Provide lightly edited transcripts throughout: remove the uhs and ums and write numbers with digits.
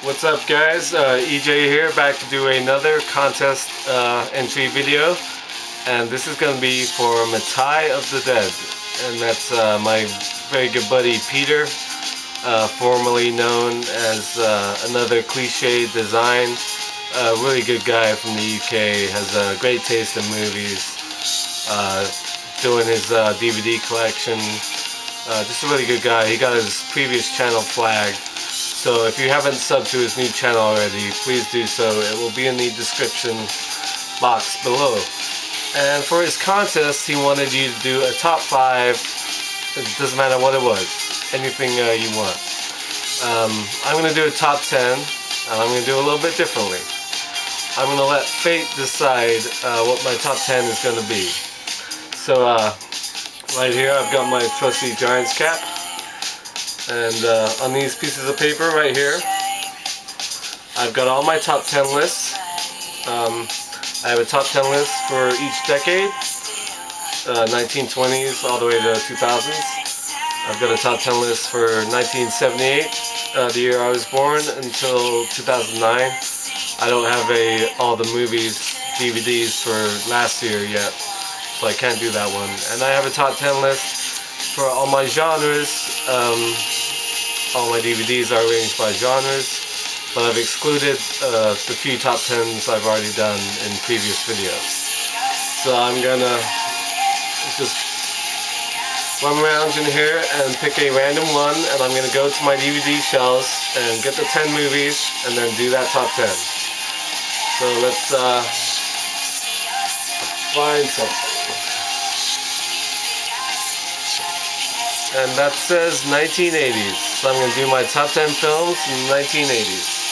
What's up, guys? EJ here, back to do another contest entry video, and this is going to be for Mattei of the Dead, and that's my very good buddy Peter, formerly known as another cliche design. Really good guy from the UK, has a great taste in movies, doing his DVD collection. Just a really good guy. He got his previous channel flagged. So if you haven't subbed to his new channel already, please do so. It will be in the description box below. And for his contest, he wanted you to do a top 5. It doesn't matter what it was. Anything you want. I'm going to do a top 10, and I'm going to do it a little bit differently. I'm going to let fate decide what my top 10 is going to be. So right here I've got my trusty Giants cap. And on these pieces of paper right here, I've got all my top 10 lists. I have a top 10 list for each decade, 1920s all the way to 2000s. I've got a top 10 list for 1978, the year I was born, until 2009. I don't have all the movies, DVDs for last year yet, so I can't do that one. And I have a top 10 list for all my genres. All my DVDs are arranged by genres, but I've excluded the few top 10s I've already done in previous videos. So I'm gonna just run around in here and pick a random one, and I'm gonna go to my DVD shelves and get the 10 movies and then do that top 10. So let's find something. And that says 1980s. So I'm going to do my top 10 films in the 1980s.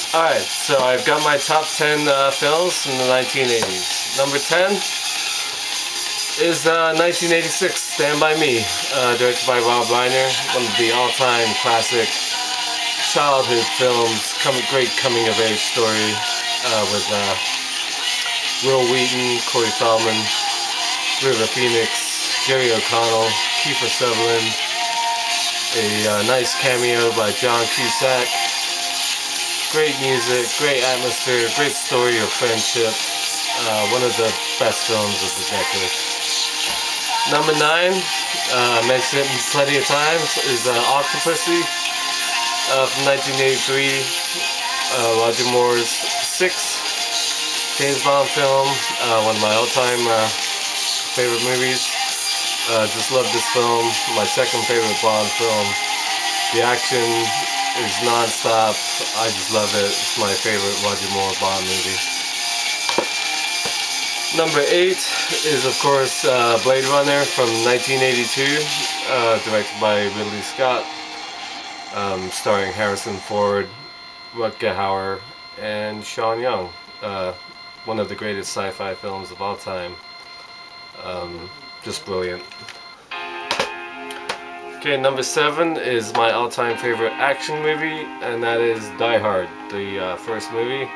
Alright, so I've got my top 10 films from the 1980s. Number 10 is 1986, Stand By Me, directed by Rob Reiner, one of the all-time classic childhood films, great coming-of-age story with Will Wheaton, Corey Feldman, River Phoenix, Jerry O'Connell, Kiefer Sutherland, a nice cameo by John Cusack. Great music, great atmosphere, great story of friendship. One of the best films of the decade. Number 9 mentioned it plenty of times, is Octopussy from 1983. Roger Moore's sixth James Bond film, one of my all-time favorite movies. Just love this film. My second favorite Bond film. The action is non-stop. I just love it. It's my favorite Roger Moore Bond movie. Number 8 is, of course, Blade Runner from 1982, directed by Ridley Scott, starring Harrison Ford, Rutger Hauer, and Sean Young. One of the greatest sci-fi films of all time. Just brilliant. Okay, number 7 is my all-time favorite action movie, and that is Die Hard, the first movie.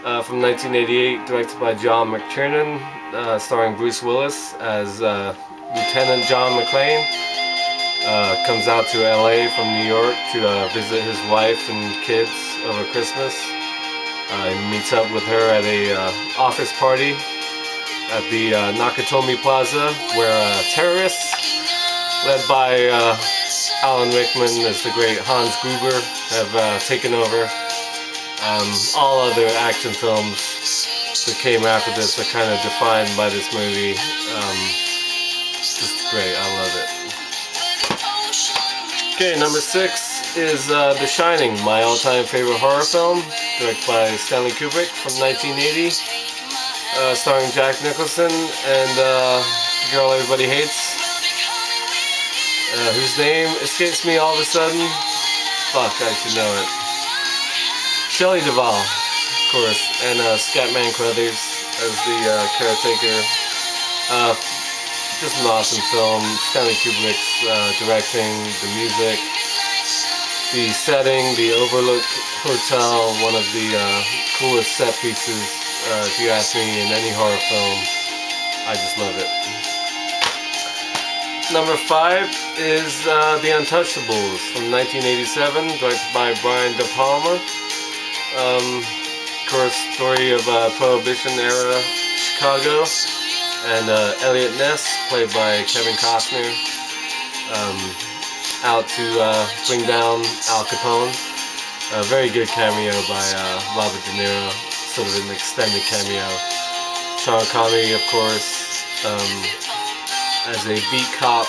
From 1988, directed by John McTiernan, starring Bruce Willis as Lieutenant John McClane. Comes out to LA from New York to visit his wife and kids over Christmas. He meets up with her at a office party at the Nakatomi Plaza, where terrorists, led by Alan Rickman as the great Hans Gruber, have taken over. All other action films that came after this are kind of defined by this movie. Just great, I love it. Okay, number 6 is The Shining, my all-time favorite horror film, directed by Stanley Kubrick from 1980, starring Jack Nicholson and the girl everybody hates, whose name escapes me all of a sudden. Fuck, I should know it. Shelley Duvall, of course, and Scatman Crothers as the caretaker. Just an awesome film. Stanley Kubrick's directing, the music, the setting, the Overlook Hotel, one of the coolest set pieces, if you ask me, in any horror film. I just love it. Number 5 is The Untouchables from 1987, directed by Brian De Palma. Of course, story of Prohibition era Chicago, and Elliot Ness, played by Kevin Costner, out to bring down Al Capone. A very good cameo by Robert De Niro, sort of an extended cameo. Sean Connery, of course, as a beat cop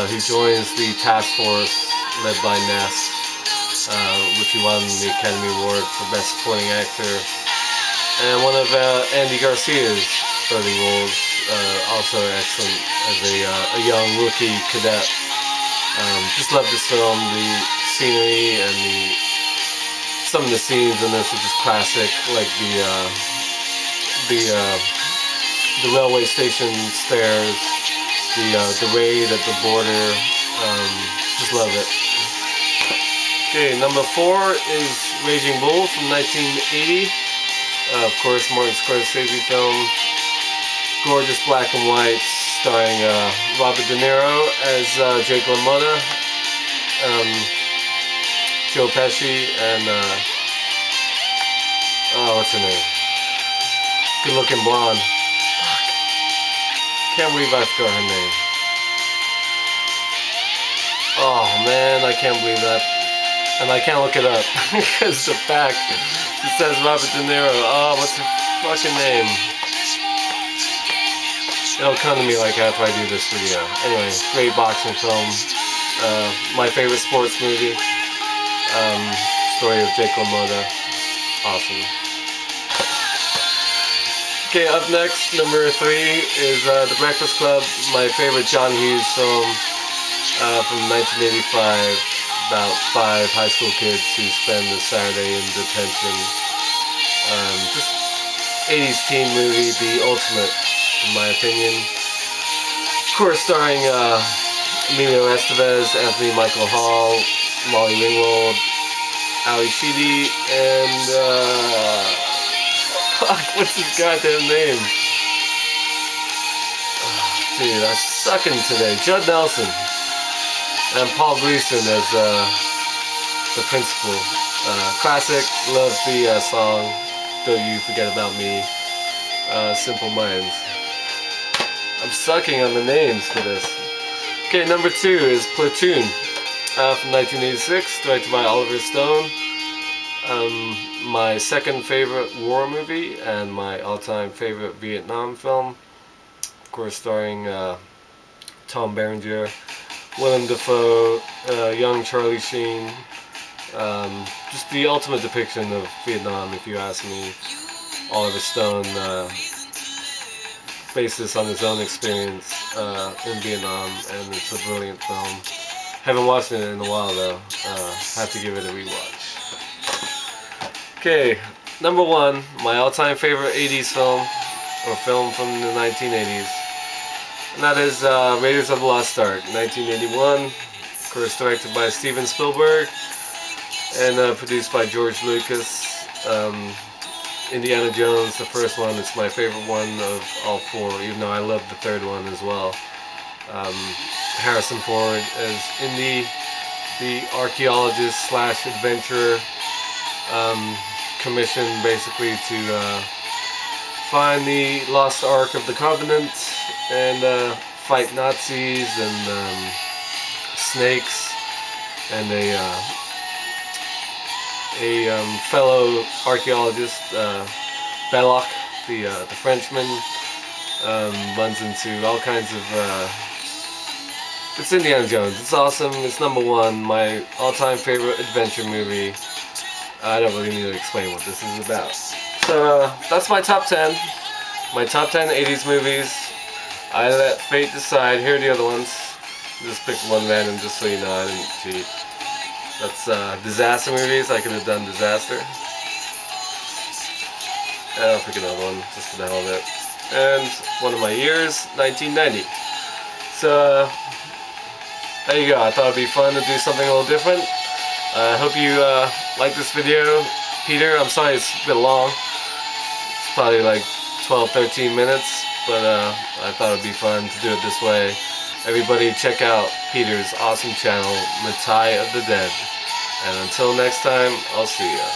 who joins the task force led by Ness, which he won the Academy Award for Best Supporting Actor. And one of Andy Garcia's early roles, also excellent as a young rookie cadet. Just love this film. The scenery and some of the scenes in this are just classic, like the railway station stairs, the raid at the border. Just love it. Okay, number 4 is Raging Bull from 1980. Of course, Martin Scorsese film. Gorgeous black and white, starring Robert De Niro as Jake LaMotta, Joe Pesci, and oh, what's her name? Good-looking blonde. Fuck. Can't believe I forgot her name. Oh man, I can't believe that. And I can't look it up because the fact it says Robert De Niro. Oh, what's her fucking name? It'll come to me like after I do this video. Anyway, great boxing film. My favorite sports movie. Story of Jake LaMotta. Awesome. Okay, up next, number 3 is The Breakfast Club, my favorite John Hughes film from 1985. About 5 high school kids who spend a Saturday in detention. Just 80s teen movie, the ultimate, in my opinion. Of course, starring Emilio Estevez, Anthony Michael Hall, Molly Ringwald, Ali Sheedy, and fuck, what's his goddamn name? Oh, dude, I'm sucking today. Judd Nelson. And Paul Gleason as the principal. Classic, love the song, Don't You Forget About Me, Simple Minds. I'm sucking on the names for this. Okay, number 2 is Platoon from 1986, directed by Oliver Stone. My second favorite war movie and my all-time favorite Vietnam film. Of course, starring Tom Berenger, Willem Dafoe, young Charlie Sheen. Just the ultimate depiction of Vietnam, if you ask me. Oliver Stone based this on his own experience in Vietnam, and it's a brilliant film. Haven't watched it in a while though. Have to give it a rewatch. Okay, number 1, my all-time favorite 80s film, or film from the 1980s, and that is Raiders of the Lost Ark, 1981. Of course, directed by Steven Spielberg and produced by George Lucas. Indiana Jones, the first one, it's my favorite one of all 4, even though I love the third one as well. Harrison Ford as Indy, the archaeologist slash adventurer, commissioned basically to find the lost Ark of the Covenant and fight Nazis and snakes and a fellow archaeologist, Belloc, the Frenchman, runs into all kinds of it's Indiana Jones. It's awesome. It's number 1, my all-time favorite adventure movie. I don't really need to explain what this is about. So that's my top 10. My top 10 80s movies. I let fate decide. Here are the other ones. Just picked one random just so you know I didn't cheat. That's disaster movies. I could have done disaster. I'll pick another one just for the hell of it. And one of my years, 1990. So there you go. I thought it'd be fun to do something a little different. I hope you like this video. Peter, I'm sorry it's a bit long. It's probably like 12-13 minutes, but I thought it'd be fun to do it this way. Everybody check out Peter's awesome channel, MatteiOfTheDead's. And until next time, I'll see ya.